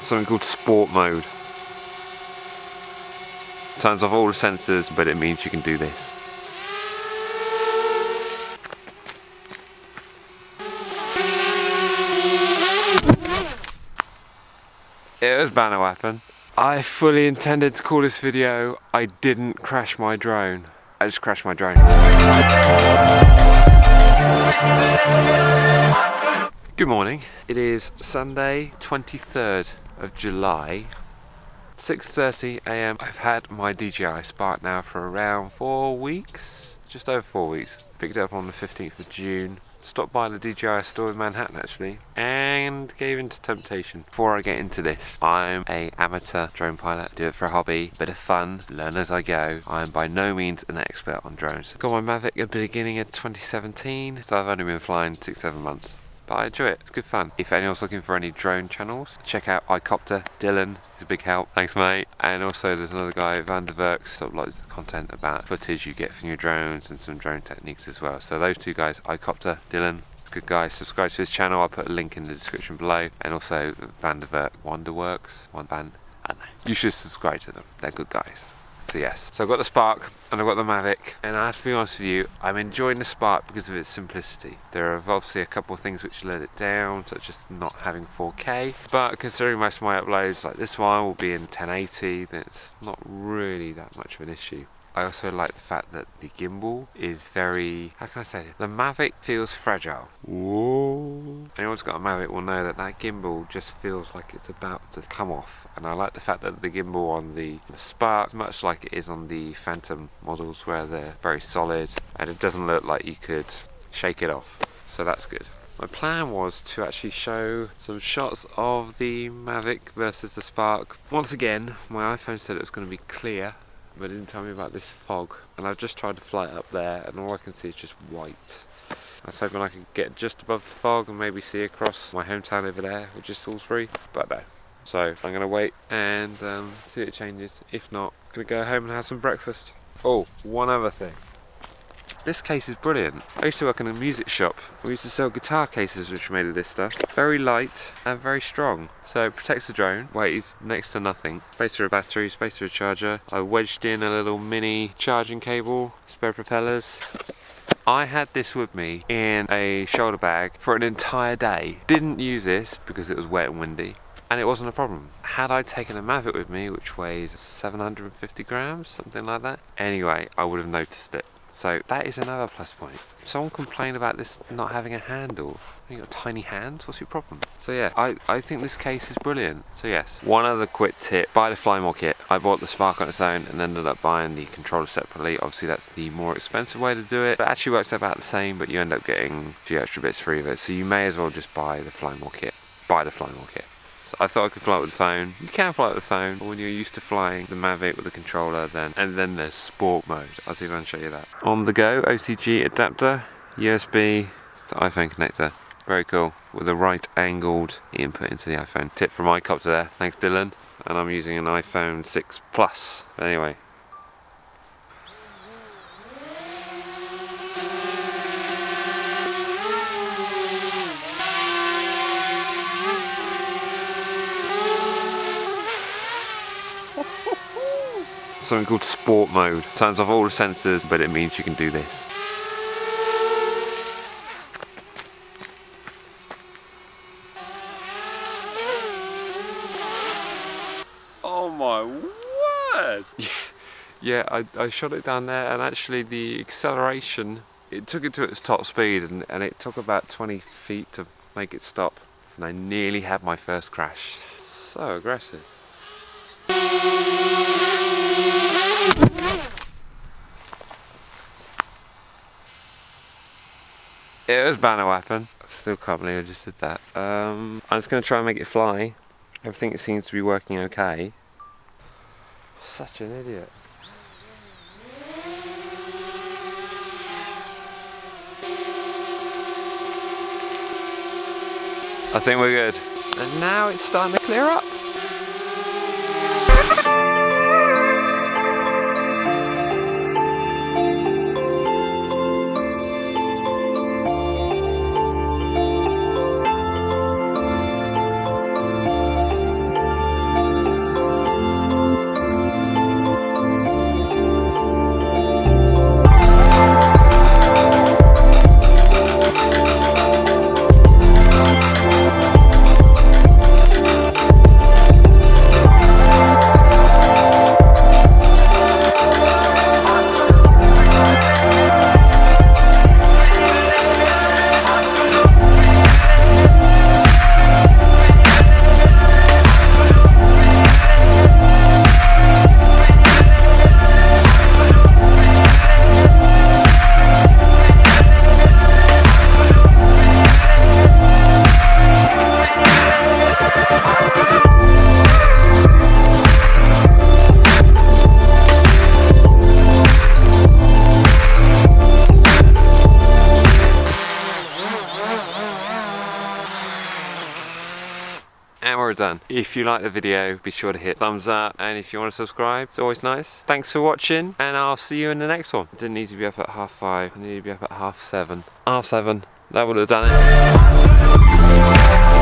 something called sport mode. Turns off all the sensors, but it means you can do this. It was bound to happen. I fully intended to call this video "I didn't crash my drone." I just crashed my drone. Good morning. It is Sunday, 23rd of July, 6:30 AM. I've had my DJI Spark now for around 4 weeks, just over 4 weeks. Picked it up on the 15th of June. Stopped by the DJI store in Manhattan actually, and gave into temptation. Before I get into this, I'm an amateur drone pilot, do it for a hobby, bit of fun, learn as I go. I'm by no means an expert on drones. Got my Mavic at the beginning of 2017, so I've only been flying 6-7 months. But I enjoy it, it's good fun. If anyone's looking for any drone channels, check out IKOPTA, Dylan, he's a big help, thanks mate. And also there's another guy, WANDERWORX, sort of loads of content about footage you get from your drones and some drone techniques as well. So those two guys, IKOPTA, Dylan, good guy. Subscribe to his channel, I'll put a link in the description below. And also WANDERWORX, one band, I don't know. You should subscribe to them, they're good guys. So yes, so I've got the Spark and I've got the Mavic, and I have to be honest with you, I'm enjoying the Spark because of its simplicity. There are obviously a couple of things which let it down, such as not having 4K, but considering most of my uploads, like this one, will be in 1080, then it's not really that much of an issue. I also like the fact that the gimbal is very, how can I say it? The Mavic feels fragile. Whoa. Anyone who's got a Mavic will know that that gimbal just feels like it's about to come off. And I like the fact that the gimbal on the Spark, much like it is on the Phantom models where they're very solid, and it doesn't look like you could shake it off. So that's good. My plan was to actually show some shots of the Mavic versus the Spark. Once again, my iPhone said it was going to be clear, but it didn't tell me about this fog, and I've just tried to fly it up there and all I can see is just white. I was hoping I could get just above the fog and maybe see across my hometown over there, which is Salisbury, but no. So I'm going to wait and see if it changes. If not, I'm going to go home and have some breakfast. Oh, one other thing. This case is brilliant. I used to work in a music shop. We used to sell guitar cases which were made of this stuff. Very light and very strong. So it protects the drone, weighs next to nothing. Space for a battery, space for a charger. I wedged in a little mini charging cable, spare propellers. I had this with me in a shoulder bag for an entire day. Didn't use this because it was wet and windy, and it wasn't a problem. Had I taken a Mavic with me, which weighs 750 grams, something like that, anyway, I would have noticed it. So that is another plus point. Someone complained about this not having a handle. You got tiny hands, what's your problem? So yeah, I think this case is brilliant. So yes, one other quick tip, buy the Fly More kit. I bought the Spark on its own and ended up buying the controller separately. Obviously that's the more expensive way to do it, but it actually works about the same, but you end up getting a few extra bits free of it. So you may as well just buy the Fly More kit. Buy the Fly More kit. So I thought I could fly it with the phone. You can fly it with the phone, but when you're used to flying the Mavic with the controller, then there's sport mode. I'll see if I can show you that. On the go, OCG adapter, USB to iPhone connector. Very cool. With a right angled input into the iPhone. Tip from IKOPTA there. Thanks Dylan. And I'm using an iPhone 6 Plus. But anyway. Something called sport mode. Turns off all the sensors, but it means you can do this. Oh my word! Yeah, I shot it down there, and actually the acceleration, it took it to its top speed, and it took about 20 feet to make it stop. And I nearly had my first crash. So aggressive. It was bound to happen. I still can't believe I just did that. I'm just going to try and make it fly. Everything seems to be working okay. Such an idiot. I think we're good. And now it's starting to clear up. done. If you like the video, be sure to hit thumbs up, and if you want to subscribe, it's always nice. Thanks for watching, and I'll see you in the next one. I didn't need to be up at 5:30, I needed to be up at 7:30. 7:30, that would have done it.